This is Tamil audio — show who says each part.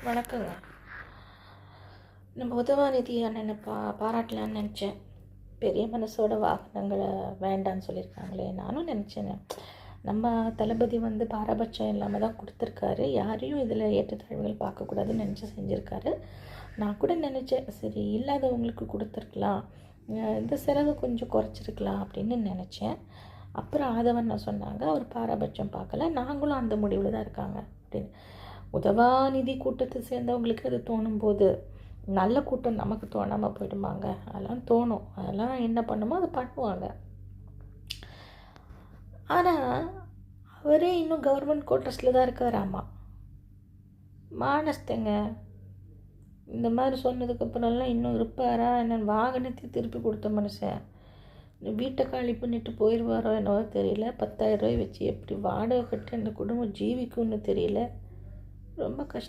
Speaker 1: வணக்கங்க. நம்ம உதவாநிதி அண்ணனை பாராட்டலான்னு நினச்சேன். பெரிய மனசோட வாகனங்களை வேண்டான்னு சொல்லியிருக்காங்களே, நானும் நினச்சேன். நம்ம தளபதி பாரபட்சம் இல்லாமல் தான் கொடுத்துருக்காரு. யாரையும் இதில் ஏற்றத்தாழ்வுகள் பார்க்கக்கூடாதுன்னு நினச்சி செஞ்சுருக்காரு. நான் கூட நினச்சேன், சரி இல்லாதவங்களுக்கு கொடுத்துருக்கலாம், இந்த செலவு கொஞ்சம் குறைச்சிருக்கலாம் அப்படின்னு நினச்சேன். அப்புறம் ஆதவன் சொன்னாங்க, அவர் பாரபட்சம் பார்க்கல, நாங்களும் அந்த முடிவில் தான் இருக்காங்க அப்படின்னு. உதவாநிதி கூட்டத்தை சேர்ந்தவங்களுக்கு அது தோணும் போது நல்ல கூட்டம் நமக்கு தோணாமல் போயிடுமாங்க? அதெல்லாம் தோணும். அதெல்லாம் என்ன பண்ணுமோ அதை பண்ணுவாங்க. ஆனால் அவரே இன்னும் கவர்மெண்ட் குவார்ட்டர்ஸில் தான் இருக்காராமா. மானஸ்தங்க இந்த மாதிரி சொன்னதுக்கப்புறம்லாம் இன்னும் இருப்பாரா என்னன்னு வாகனத்தை திருப்பி கொடுத்த மனுஷன் வீட்டை காலி பண்ணிட்டு போயிடுவாரோ என்னவோ தெரியல. 10,000 ரூபாய் வச்சு எப்படி வாடகை கட்டி அந்த குடும்பம் ஜீவிக்கும்னு தெரியல. ரொம்ப கஷ்டம்.